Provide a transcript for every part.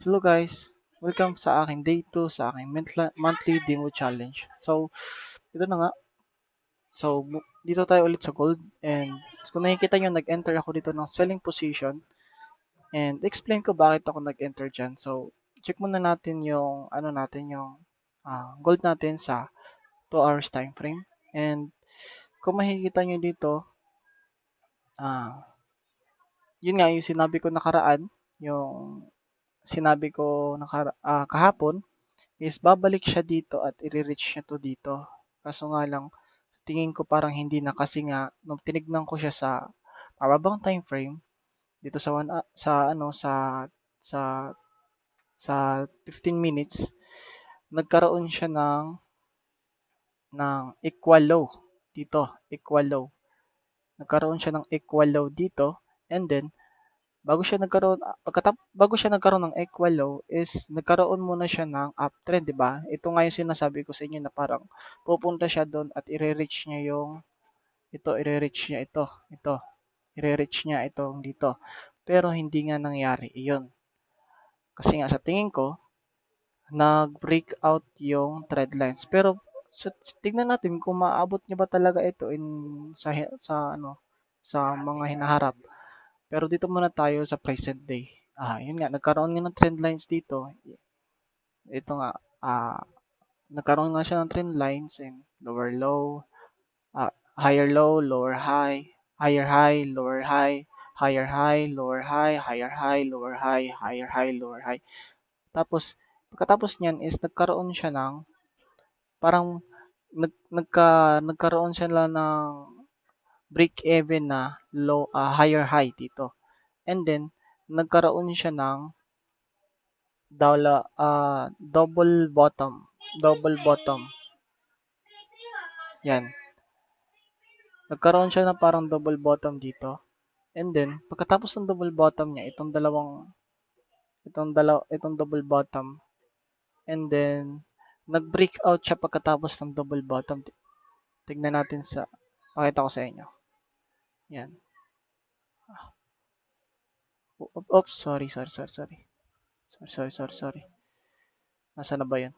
Hello guys! Welcome sa aking day 2 sa aking monthly demo challenge. So, ito na nga. So, dito tayo ulit sa gold and kung nakikita nyo, nag-enter ako dito ng selling position and explain ko bakit ako nag-enter dyan. So, check muna natin yung gold natin sa 2 hours time frame. And kung makikita nyo dito, yun nga yung sinabi ko nakaraan, yung sinabi ko kahapon is babalik siya dito at i-reach niya to dito. Kaso nga lang, tingin ko parang hindi na kasi nga nung tinignan ko siya sa mababang time frame dito sa sa sa 15 minutes, nagkaroon siya ng equal low dito, equal low. Nagkaroon siya ng equal low dito and then bago siya nagkaroon ng equal low is nagkaroon muna siya ng uptrend, 'di ba? Ito nga yung sinasabi ko sa inyo na parang pupunta siya doon at i-reach niya yung i-reach niya i-reach niya itong dito. Pero hindi nga nangyari iyon. Kasi nga sa tingin ko, nag-breakout yung trend lines. Pero tignan natin kung maabot niya ba talaga ito sa mga hinaharap. Pero dito muna tayo sa present day. Yun nga, nagkaroon nga ng trend lines dito. Ito nga, nagkaroon nga siya ng trend lines and lower low, higher low, lower high, higher high, lower high, higher high, lower high, higher high, lower high, higher high, lower high. Tapos, pagkatapos niyan is nagkaroon siya ng parang nagkaroon siya lang ng break even na higher high dito. And then, nagkaroon siya ng double bottom. Double bottom. Yan. Nagkaroon siya ng parang double bottom dito. And then, pagkatapos ng double bottom niya, itong double bottom. And then, nag-breakout siya pagkatapos ng double bottom. Tignan natin pakita ko sa inyo. Yan. Oops, sorry. Sorry. Nasaan na ba yun?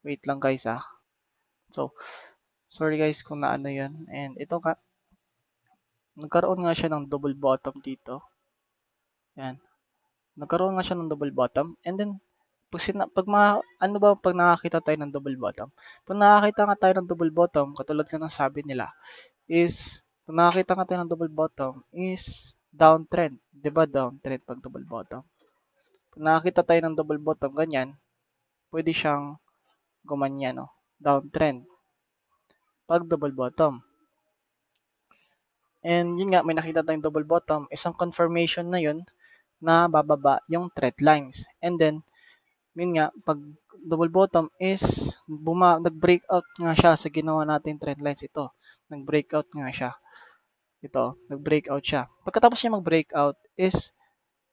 Wait lang guys So, sorry guys kung naano yun. And ito nagkaroon nga siya ng double bottom dito. Yan. Nagkaroon nga siya ng double bottom. And then, pag nakakita tayo ng double bottom? Pag nakakita nga tayo ng double bottom, katulad ka ng sabi nila, pag nakakita nga tayo ng double bottom, is downtrend. Diba downtrend pag double bottom? Pag nakakita tayo ng double bottom, ganyan, pwede siyang gumanyan, no? Downtrend. Pag double bottom. And yun nga, may nakita tayong double bottom, isang confirmation na yun na bababa yung trend lines. And then, yun nga, pag double bottom is nag-breakout nga siya sa ginawa natin trend lines ito. Nag-breakout nga siya. Nag-breakout siya. Pagkatapos niya mag-breakout is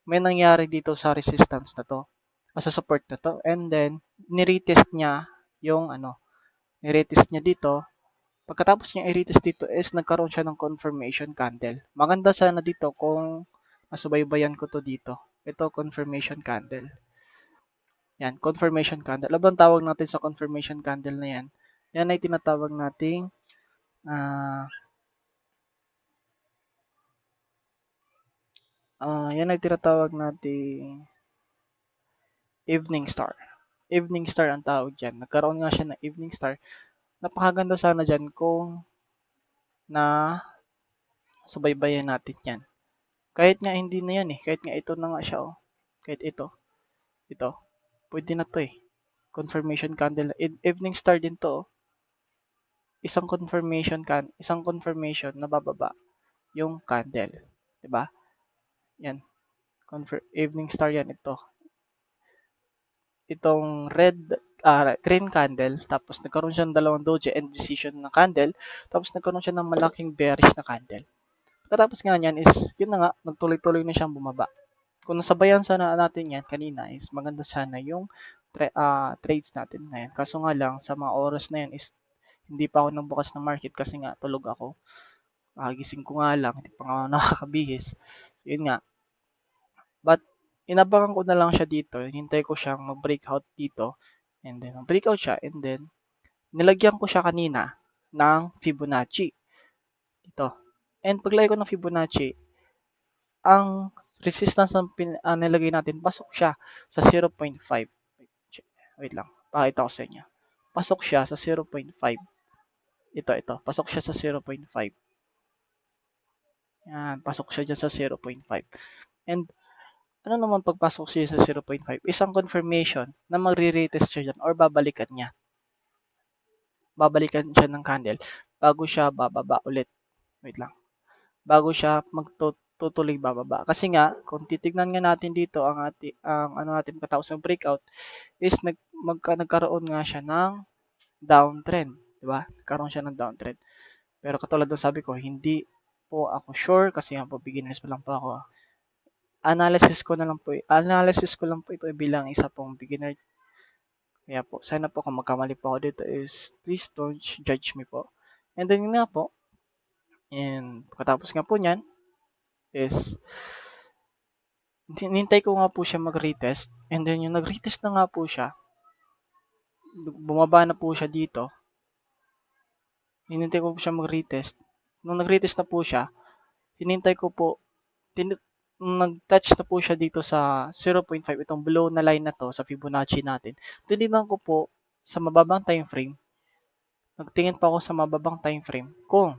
may nangyari dito sa resistance na to, sa support na to. And then, niretest niya niretest niya dito. Pagkatapos niya i-retest dito is nagkaroon siya ng confirmation candle. Maganda sana dito kung masubaybayan ko to dito. Ito, confirmation candle. Yan, confirmation candle. Ano bang tawag natin sa confirmation candle na yan? Yan ay tinatawag nating yan ay tinatawag nating evening star. Evening star ang tawag dyan. Nagkaroon nga siya ng evening star. Napakaganda sana dyan kung na subaybayan natin yan. Kahit nga hindi na yan kahit nga ito na nga siya Kahit ito. Pwede na to Confirmation candle. Evening star din to Isang confirmation na bababa yung candle. 'Di ba? Yan. Evening star yan ito. Itong green candle, tapos nagkaroon siya ng dalawang doji and decision na candle, tapos nagkaroon siya ng malaking bearish na candle. Pagkatapos nga niyan is, yun na nga, nagtuloy-tuloy na siyang bumaba. Kung nasabayan sana natin yan kanina is maganda sana yung trades natin ngayon. Kaso nga lang, sa mga oras na yan is hindi pa ako nagbukas ng market kasi nga tulog ako. Kakagising ko nga lang, hindi pa nga ako nakakabihis. So, yun nga. But, inabangan ko na lang siya dito. Hinintay ko siyang mag-breakout dito. And then, mag-breakout siya. And then, nilagyan ko siya kanina ng Fibonacci. Ito. And paglagay ko ng Fibonacci, ang resistance ng nilagay natin, pasok siya sa 0.5. Wait lang, pakita ko sa inyo. Pasok siya sa 0.5. Ito. Pasok siya sa 0.5. Yan, pasok siya dyan sa 0.5. And ano naman pagpasok siya sa 0.5? Isang confirmation na magre-retest siya dyan or babalikan niya. Babalikan siya ng candle bago siya bababa ulit. Wait lang. Bago siya magtutuloy bababa. Kasi nga, kung titignan nga natin dito ang ano natin pagkatapos ng breakout is nagkaroon nga siya ng downtrend, 'di ba? Nagkaroon siya ng downtrend. Pero katulad ng sabi ko, hindi po ako sure kasi nga po beginners pa lang po ako. Analysis ko lang po ito bilang isa pong beginner. Kaya po, sana po kung magkamali po ako dito is please don't judge me po. And then yun nga po, and pagkatapos nga po niyan is hinintay ko nga po siya mag-retest. And then yung nag-retest na nga po siya, bumaba na po siya dito. Hinintay ko po siya mag-retest. Nung nag-retest na po siya, hinintay ko po, nag-touch na po siya dito sa 0.5, itong below na line na to sa Fibonacci natin. Tinignan ko po sa mababang time frame, nagtingin pa ako sa mababang time frame kung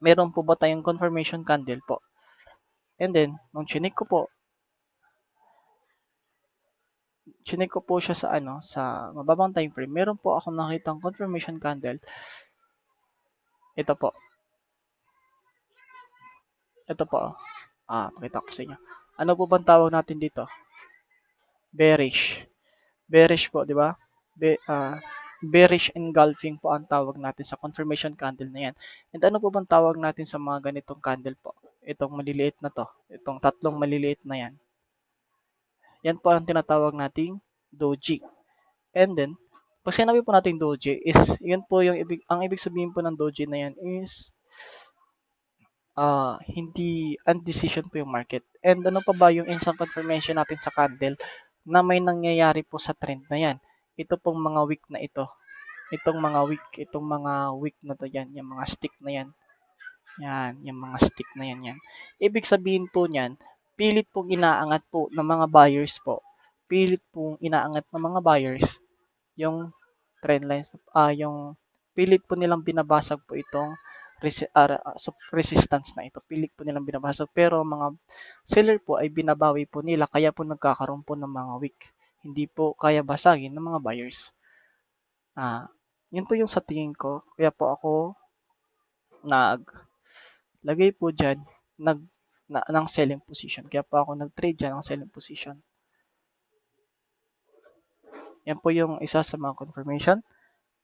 meron po ba tayong confirmation candle po. And then, nung chinik ko po siya sa sa mababang time frame, meron po ako nakitang confirmation candle. Ito po. Pakita ko sa inyo. Ano po bang tawag natin dito? Bearish. Bearish po, di ba? Bearish engulfing po ang tawag natin sa confirmation candle na yan. And ano po bang tawag natin sa mga ganitong candle po? Itong maliliit na to. Itong tatlong maliliit na yan. Yan po ang tinatawag nating doji. And then, pag sinabi po natin doji is, yun po yung ang ibig sabihin po ng doji na yan is hindi undecision po yung market. And ano pa ba yung instant confirmation natin sa candle na may nangyayari po sa trend na yan? Ito pong mga week na ito. Itong mga week na to yan, yung mga stick na yan. Yan, yung mga stick na yan. Ibig sabihin po niyan, pilit pong inaangat po ng mga buyers po. Pilit pong inaangat ng mga buyers yung trend lines, yung pilit po nilang binabasag po itong resistance na ito. Pilit po nilang binabasag. Pero mga seller po ay binabawi po nila kaya po nagkakaroon po ng mga weak. Hindi po kaya basagin ng mga buyers. Yun po yung sa tingin ko. Kaya po ako naglagay po dyan ng selling position. Kaya po ako nag-trade dyan ng selling position. Yan po yung isa sa mga confirmation.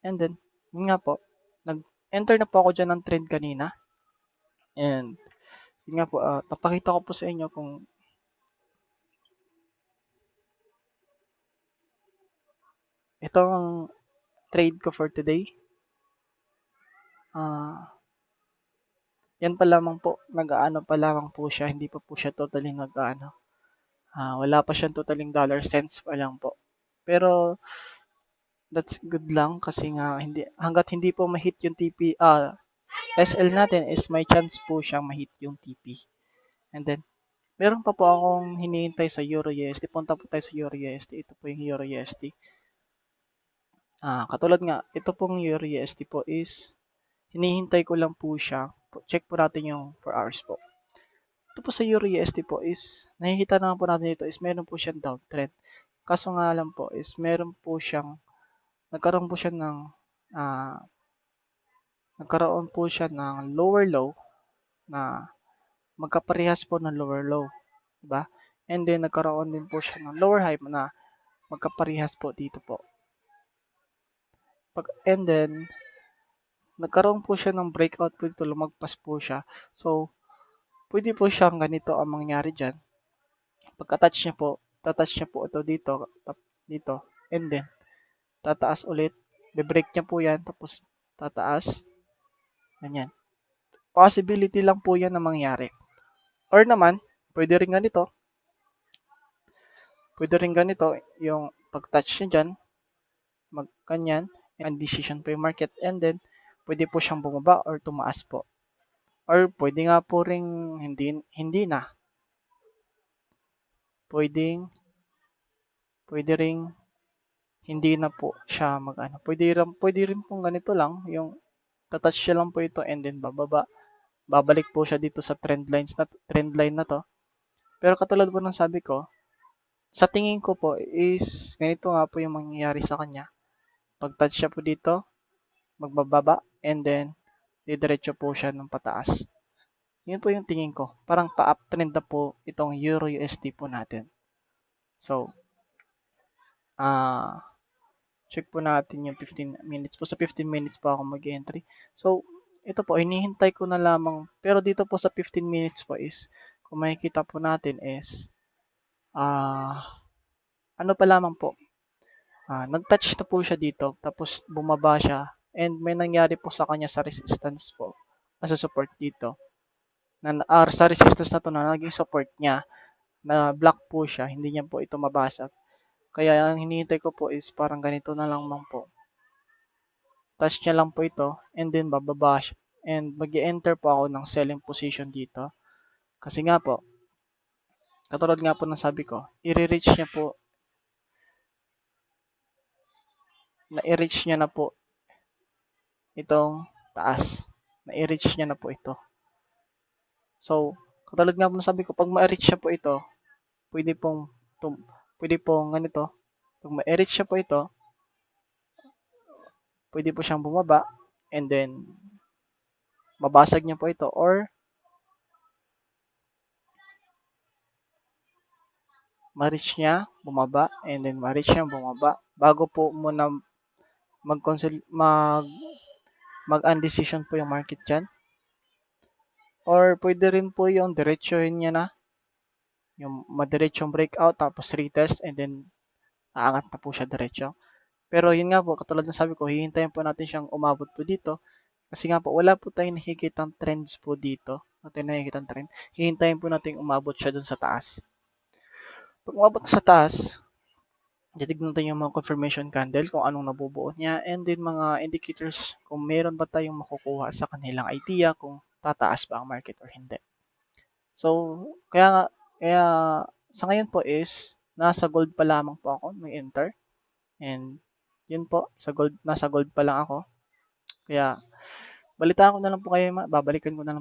And then, yun nga po, nag-enter na po ako dyan ng trend kanina. And, yun nga po, papakita ko po sa inyo kung ito ang trade ko for today. Yan pa lamang po, nag-aano pa lamang po siya, hindi pa po siya totally nag-aano. Wala pa siyang totaling dollar cents pa lang po. Pero, that's good lang kasi nga hangga't hindi po ma-hit yung TP, SL natin is may chance po siyang ma-hit yung TP. And then, meron pa po akong hinihintay sa Euro USD. Punta po tayo sa Euro USD. Ito po yung Euro USD. Katulad nga, ito pong Euro USD po is hinihintay ko lang po siya. Check po natin yung 4 hours po. Ito po sa Euro USD po is nakikita naman po natin dito is meron po siyang downtrend. Kaso nga lang po is nagkaroon po siya ng lower low na magkaparehas po ng lower low, diba? And then nagkaroon din po siya ng lower high na magkaparehas po dito po. And then nagkaroon po siya ng breakout po dito, lumagpas po siya. So, pwede po siyang ganito ang mangyari dyan. Pagka-touch niya po, tatouch niya po ito dito, and then tataas ulit, be-break niya po yan, tapos tataas, ganyan. possibility lang po yan na mangyari. Or naman, pwede rin ganito, yung pag-touch nyo dyan, magkanyan, and decision po yung market, and then, pwede po siyang bumaba or tumaas po. Or pwede nga po ring hindi na. Pwede ring hindi na po siya mag-ano. Pwede rin pong ganito lang, yung tatouch siya lang po ito and then bababa. Babalik po siya dito sa trend line na to. Pero katulad po ng sabi ko, sa tingin ko po is ganito nga po yung mangyayari sa kanya. Pag touch siya po dito, magbababa and then didiretso po siya ng pataas. Yun po yung tingin ko. Parang pa-uptrend na po itong Euro USD po natin. So, check po natin yung 15 minutes po. Sa 15 minutes po ako mag-entry. So, ito po, hinihintay ko na lamang. Pero dito po sa 15 minutes po is, kung makikita po natin is, ano pa lamang po, nag-touch na po siya dito, tapos bumaba siya, and may nangyari po sa kanya sa resistance po, sa support dito. Sa resistance na to na naging support niya, na block po siya, hindi niya po ito mabasag. Kaya ang hinihintay ko po is parang ganito na lang po. Touch niya lang po ito, and then bababa siya. And mag-enter po ako ng selling position dito. Kasi nga po, katulad nga po ng sabi ko, i-reach niya po, i-reach niya na po itong taas. Na-reach niya na po ito. So, katulad nga po ng sabi ko, pag ma-reach siya po ito, pwede pong ganito, pag ma-reach siya po ito, pwede po siyang bumaba, and then, mabasag niya po ito, or ma-reach niya, bumaba, and then ma-reach niya, bumaba, bago po muna mag-undecision po yung market dyan. Or pwede rin po yung diretsuhin niya na, yung madiretsyong breakout, tapos retest, and then aangat na po siya diretso. Pero yun nga po, katulad ng sabi ko, hihintayin po natin siyang umabot po dito. Kasi nga po, wala po tayong nakikitang trends po dito. Trend. Hihintayin po natin umabot siya dun sa taas. Pag umabot sa taas, titignan natin yung mga confirmation candle kung anong nabubuo niya, and then mga indicators kung meron ba tayong makukuha sa kanilang idea kung tataas ba ang market or hindi. So, kaya sa ngayon po is nasa gold pa lamang po ako may enter, and yun po, nasa gold pa lang ako. Kaya babalikan ko na lang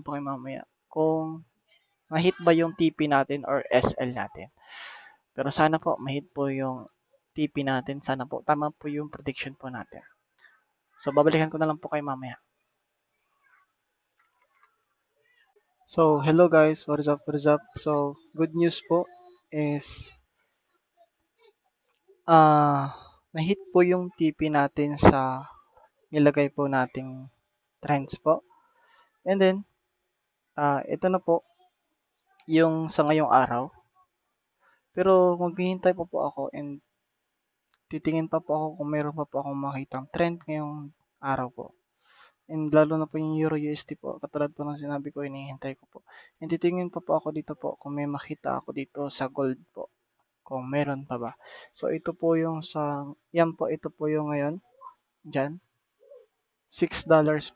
po kayo mamaya kung ma-hit ba yung TP natin or SL natin. Pero sana po ma-hit po yung TP natin. Sana po tama po yung prediction po natin. So, babalikan ko na lang po kayo mamaya. So, hello guys. What is up? So, good news po is na-hit po yung TP natin sa nilagay po nating trends po. And then, ito na po yung sa ngayong araw. Pero maghihintay pa po ako and titingin pa po ako kung meron pa po akong makitang trend ngayong araw po. And lalo na po yung Euro USD po, katulad po ng sinabi ko, hinihintay ko po. And titingin pa po ako dito po kung may makita ako dito sa gold po, kung meron pa ba. So ito po yung ito po yung ngayon, dyan. $6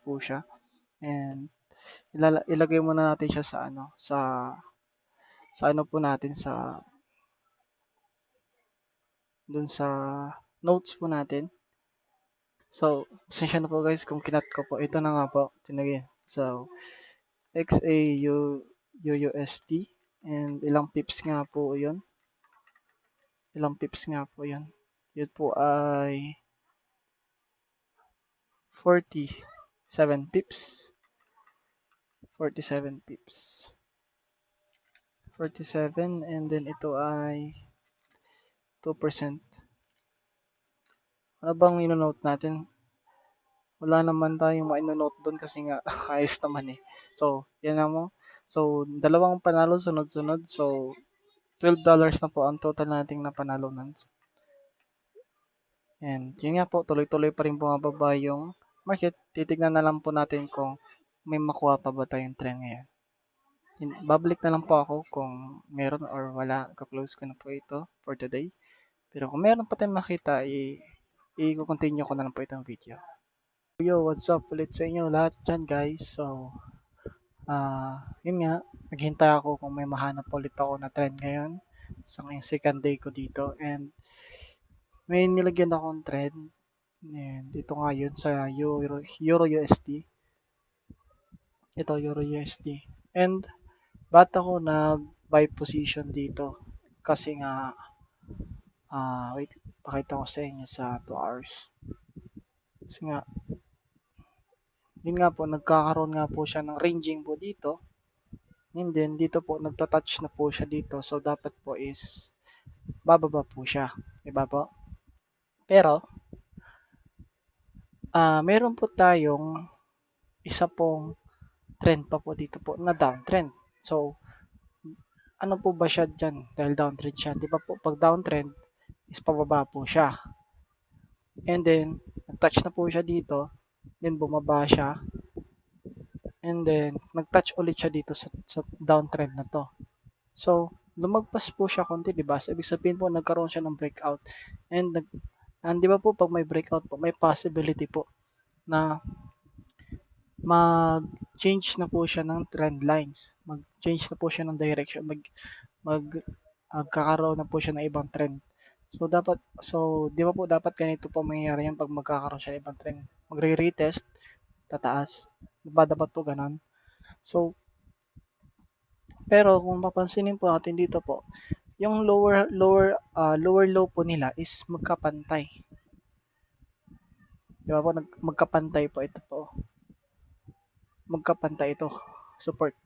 po siya. And ilagay muna natin siya sa ano po natin, dun sa notes po natin. So, pasensya na po guys kung kinat ko po. Ito na nga po, tinagin. So, XAU UUSD, and ilang pips nga po yun. Yun po ay 47 pips. 47 pips. 47, and then ito ay 2%. Ano bang ino-note natin? Wala naman tayong ma-note doon kasi nga ayos naman eh. So, yan na mo. So, dalawang panalo sunod-sunod. So, $12 na po ang total nating napanalo nun. And yun nga po, tuloy-tuloy pa rin bumababa yung market. Titignan na lang po natin kung may makuha pa ba tayong trend ngayon. Babalik na lang po ako kung meron or wala. Ka-close ko na po ito for today. Pero kung meron pa tayong makita, i-continue ko na lang po itong video. Yo, what's up ulit sa inyo lahat dyan guys. So, yun nga, naghintay ako kung may mahanap ulit ako na trend ngayon sa ngayong second day ko dito. And may nilagyan akong trend. And ito nga yun sa Euro USD. Ito, Euro USD. And ba't ako nag-buy position dito? Kasi nga, wait, pakita ko sa inyo sa 2 hours. Kasi nga, yun nga po, nagkakaroon nga po siya ng ranging po dito. And then, dito po, nagtatouch na po siya dito. So, dapat po is, bababa po siya. Diba po? Pero, meron po tayong isa pong trend pa po dito po na downtrend. So, ano po ba siya dyan? Dahil downtrend siya. Di ba po, pag downtrend, is pababa po siya. And then, nag-touch na po siya dito. Then, bumaba siya. And then, nag-touch ulit siya dito sa downtrend na to. So, lumagpas po siya konti, di ba? So, ibig sabihin po, nagkaroon siya ng breakout. And di ba po, pag may breakout po, may possibility po na mag-change na po siya ng trend lines. Mag-change na po siya ng direction. Magkakaroon na po siya ng ibang trend. So, di ba po dapat ganito po mangyayari yan pag magkakaroon siya ng ibang trend. Magre-retest, tataas. Diba dapat po ganon? So, pero kung papansinin po natin dito po, yung lower low po nila is magkapantay. Di ba po, magkapantay po ito po. Magkapantay ito, support.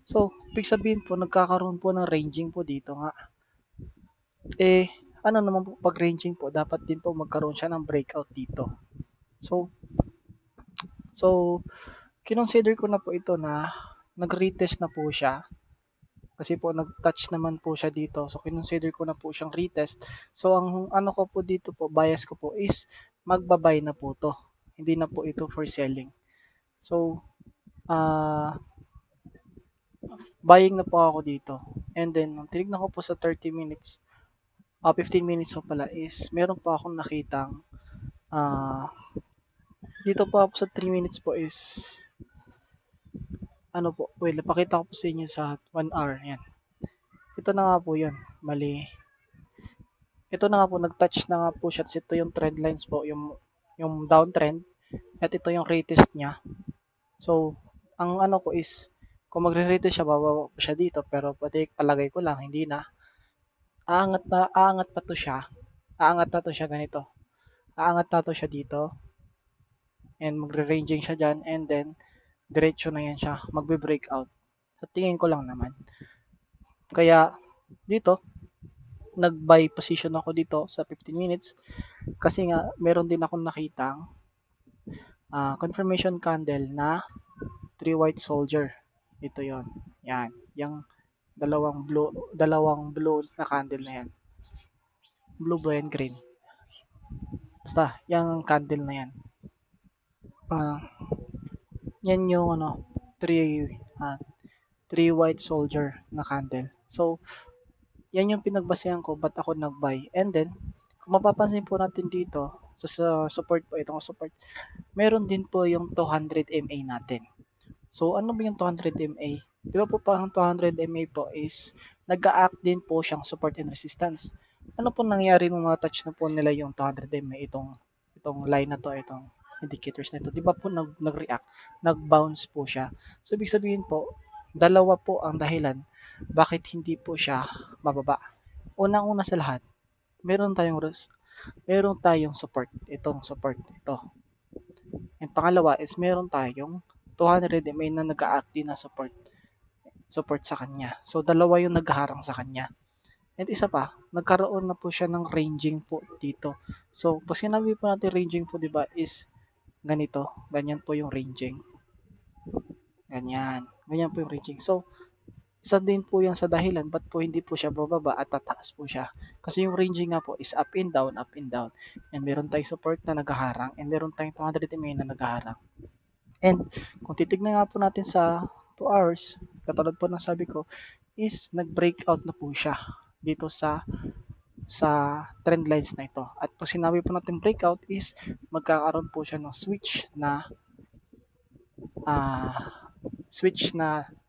So, ibig sabihin po, nagkakaroon po ng ranging po dito nga. Ano naman po pag ranging po, dapat din po magkaroon siya ng breakout dito. So, kinonsider ko na po ito na nag-retest na po siya. Kasi po nag-touch naman po siya dito. So, kinonsider ko na po siyang retest. So, ang ano ko po dito po, bias ko po is magbabay na po to. Hindi na po ito for selling. So, buying na po ako dito. And then, nung tinignan ko po sa 30 minutes, 15 minutes ko pala is, meron po akong nakitang, dito po ako sa 3 minutes po is, ano po, well, napakita ko po sa inyo sa 1 hour, yan. Ito na nga po yun, mali. Ito na nga po, nag-touch na nga po siya. Ito yung trend lines po, yung downtrend. At ito yung retest niya. So, ang ano ko is, kung magre-retest siya, bababa po siya dito. Pero pati palagay ko lang, hindi na. Aangat pa to siya. Aangat na to siya ganito. Aangat na to siya dito. And magre-ranging siya dyan. And then, diretso na yan siya. Magbe-breakout. Sa tingin ko lang naman. Kaya, dito, nag-buy position ako dito sa 15 minutes. Kasi nga, meron din akong nakitang confirmation candle na 3 white soldier. Ito yon. Yan. Yung dalawang blue na candle na yan. Blue ba yan? Green? Basta, yung candle na yan. Yan yung ano, 3 white soldier na candle. So, yan yung pinagbasehan ko ba't ako nag-buy. And then, kung mapapansin po natin dito, sa support po, itong support, meron din po yung 200 MA natin. So, ano ba yung 200 MA? Di ba po ang 200 MA po is nag-a-act din po siyang support and resistance. Ano po nangyari nung touch na po nila yung 200 MA, itong line na to, itong indicators na ito. Di ba po nag-react, nag-bounce po siya. So, ibig sabihin po, dalawa po ang dahilan bakit hindi po siya mababa. Unang-una sa lahat, meron tayong support, itong support ito. And pangalawa is meron tayong 200 MA na nag-a-act din na support sa kanya. So, dalawa yung nagharang sa kanya. And isa pa, nagkaroon na po siya ng ranging po dito. So, pag sinabi po natin ranging po, di ba, is ganito. Ganyan po yung ranging. Ganyan. Ganyan po yung ranging. So, isa din po yan sa dahilan ba't po hindi po siya bababa at tataas po siya. Kasi yung ranging nga po is up and down, up and down. And meron tayong support na naghaharang and meron tayong 200 MA na naghaharang. And kung titignan nga po natin sa 2 hours, katulad po ng sabi ko, is nag-breakout na po siya dito sa trend lines na ito. At pag sinabi po natin breakout is magkakaroon po siya ng switch na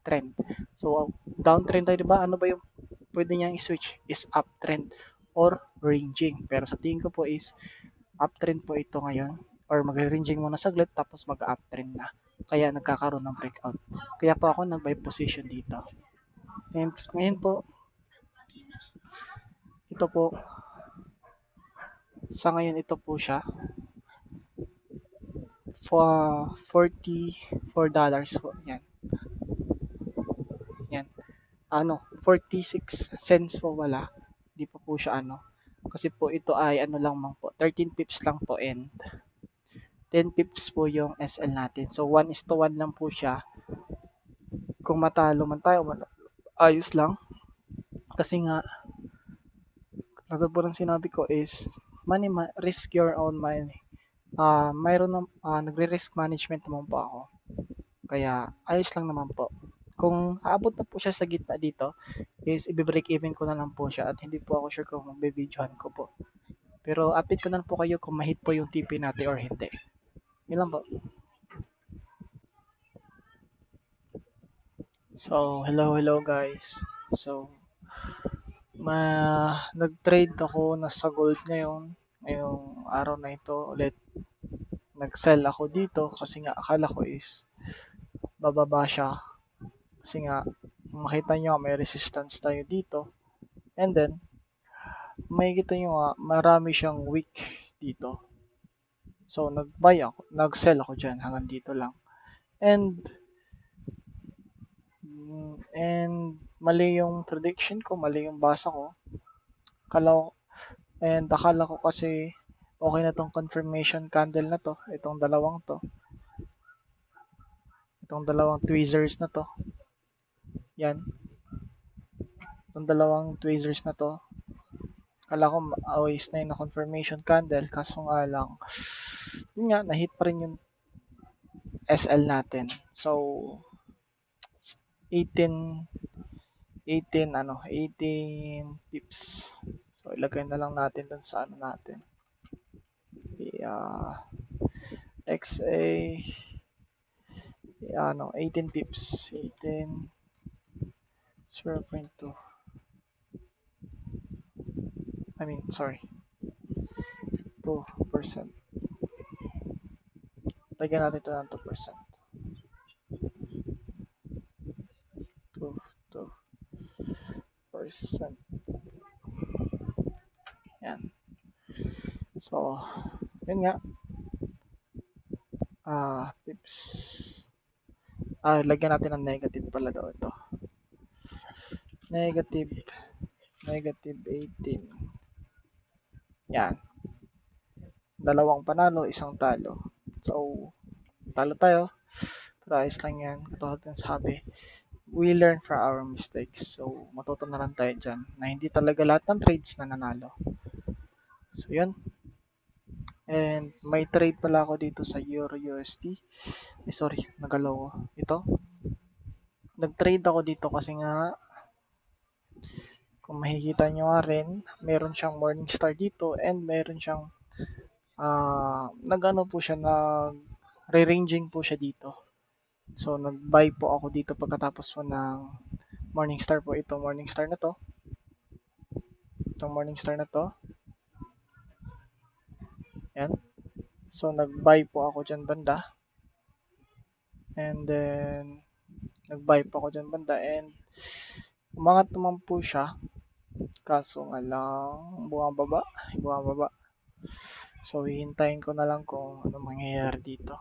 trend. So downtrend tayo, 'di ba? Ano ba yung pwede niyang i-switch? Is uptrend or ranging. Pero sa tingin ko po is uptrend po ito ngayon, or magre-ranging muna saglit tapos mag-uptrend na. Kaya nagkakaroon ng breakout. Kaya po ako nag-buy position dito. And ngayon po, ito po, sa ngayon ito po siya, for $44 po. Yan. Yan. 46 cents po wala. Hindi pa po siya ano. Kasi po ito ay ano lang man po, 13 pips lang po and 10 pips po yung SL natin. So 1:1 lang po siya. Kung matalo man tayo, ayos lang. Kasi nga, katulad po ng sinabi ko is risk your own money. Mayroon ng nagre-risk management naman po ako. Kaya ayos lang naman po. Kung aabot na po siya sa gitna dito, is i-break even ko na lang po siya at hindi po ako sure kung magbe-videohan ko po. Pero update ko na lang po kayo kung ma-hit po yung TP natin or hindi. Yun lang po. So, hello guys. So, nag-trade ako sa gold ngayon. Ngayong araw na ito ulit. Nag-sell ako dito kasi nga akala ko is bababa siya. Kasi nga, makita nyo may resistance tayo dito. And then, makikita nyo nga, marami siyang weak dito. So, nag-sell ako dyan hanggang dito lang. And mali yung prediction ko, mali yung basa ko. Akala ko kasi okay na tong confirmation candle na to, itong dalawang tweezers na to. Yan. Itong dalawang tweezers na to. Akala ko always na yung confirmation candle, kaso nga lang, yun nga, na-hit pa rin yung SL natin. So, 18 pips. So, ilagay na lang natin dun sa ano natin. XA 18 pips. 0.2. Sorry. 2%. Lagyan natin ito ng 2%. 2%. Yan. So, yun nga. Pips. Lagyan natin ng negative pala daw ito. Negative 18. Yan. Dalawang panalo, isang talo. So, talo tayo. Pero ayos lang yan. Katulad ng sabi, we learn from our mistakes. So, matuto na lang tayo dyan na hindi talaga lahat ng trades na nanalo. So, yun. And may trade pala ako dito sa Euro USD. Sorry, nagalaw ko. Ito. Nag-trade ako dito kasi nga, kung makikita nyo nga rin, meron siyang Morningstar dito and meron siyang nag-ano po siya, re-ranging po siya dito. So, nag-buy po ako dito pagkatapos po ng Morningstar po. Itong Morningstar na to. Yan. So, nag-buy po ako dyan banda. And then, nag-buy po ako dyan banda. And, umangat naman po siya. Kaso nga lang, bumababa. So, hihintayin ko na lang kung ano mangyayari dito.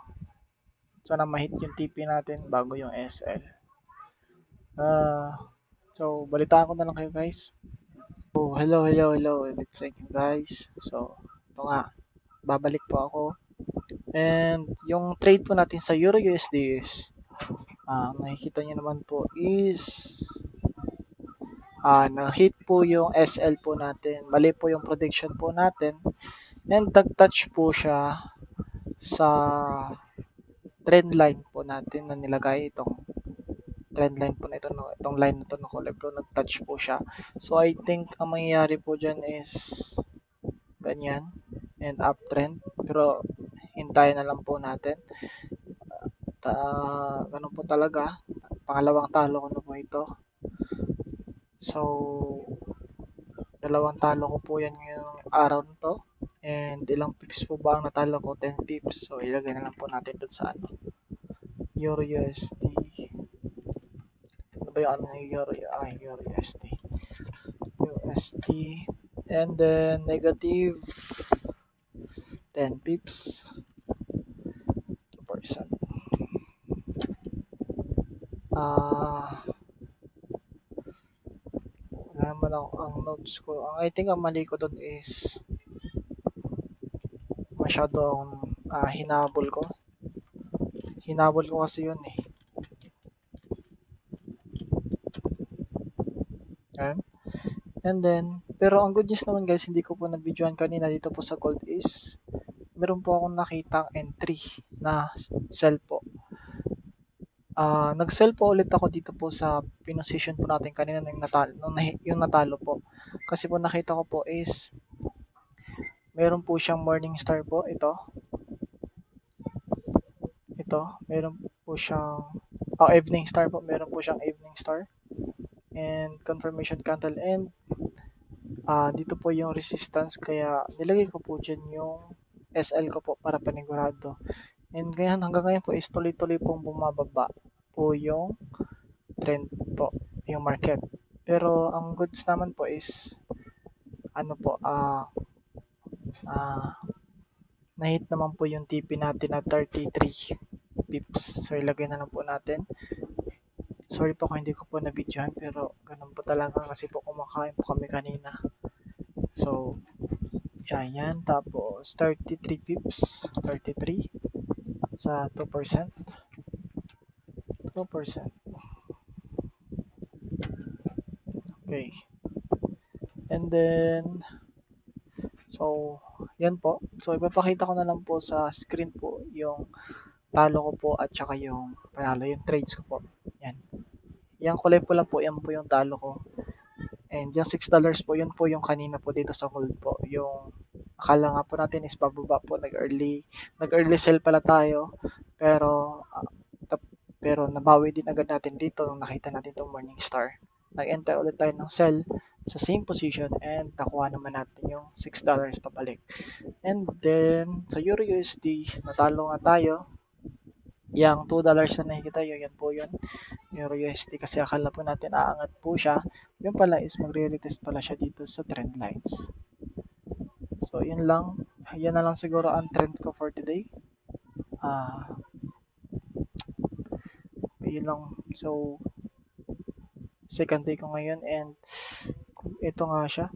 Sana ma-hit yung TP natin bago yung SL. So, balitaan ko na lang kayo guys. So, hello. Let's thank you guys. So, ito nga. Babalik po ako. And, yung trade po natin sa Euro USD is, nakikita nyo naman po is, na-hit po yung SL po natin. Mali po yung prediction po natin. And, nag-touch po siya sa trend line po natin na nilagay itong trend line po na ito, no, itong line na ito na kulay blue, nag-touch po siya. So I think ang mangyayari po dyan is ganyan and uptrend, pero hintayin na lang po natin. Ganun po talaga, pangalawang talo ko na po ito. So dalawang talo ko po yan ngayong araw na to. And ilang pips po ba ang natalo ko? 10 pips. So ilagay na lang po natin doon sa ano, Euro USD. Ano ba yung ano ng Euro? Euro USD. USD. And then negative 10 pips. 2%. Wala naman ako ang notes ko. I think ang mali ko doon is masyadong hinabol ko. Hinabol ko kasi yun eh. Yan. And then, pero ang good news naman guys, hindi ko po na-videoan kanina dito po sa gold is meron po akong nakitang entry na sell po. Nag-sell po ulit ako dito po sa pinosisyon po natin kanina ng natalo, yung natalo po. Kasi po nakita ko po is meron po siyang morning star po, ito. Meron po siyang evening star po, meron po siyang evening star and confirmation candle and dito po yung resistance kaya nilagay ko po dyan yung SL ko po para panigurado. And ngayon, hanggang ngayon po is tuloy-tuloy pong bumababa po yung trend po, yung market. Pero ang goods naman po is ano po, na-hit naman po yung TP natin na 33 pips. So ilagay na lang po natin. Sorry po kung hindi ko po na-videohan pero ganun po talaga kasi po kumakain po kami kanina. So, yan. Tapos 33 pips, 33 sa 2%. 2%. Okay. And then, so, yan po. So, ipapakita ko na lang po sa screen po yung talo ko po at saka yung panalo, yung trades ko po. Yan. Yung kulay po lang po, yan po yung talo ko. And yung $6 po, yun po yung kanina po dito sa hold po. Yung akala nga po natin is bababa po, nag-early sell pala tayo. Pero, pero nabawi din agad natin dito nung nakita natin itong morning star. Nag-enter ulit tayo ng sell sa same position and nakuha naman natin yung $6 pabalik. And then, sa Euro USD, natalo nga tayo. Yang $2 na nakikita yun, yan po yun. Euro USD kasi akala po natin aangat po siya. Yun pala is magre-retest pala siya dito sa trend lines. So, yun lang. Yan na lang siguro ang trend ko for today. Yun lang. So, second day ko ngayon and ito nga siya.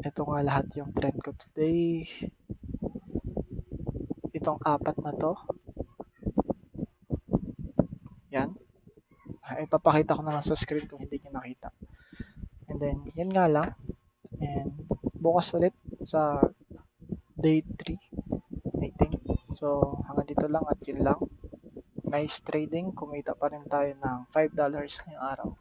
Ito nga lahat yung trend ko today. Itong apat na to. Yan. Ipapakita ko na lang sa screen kung hindi nyo nakita. And then, yan nga lang. And bukas ulit sa day 3, I think. So, hanggang dito lang at yun lang. Nice trading. Kumita pa rin tayo ng $5 ngayong araw.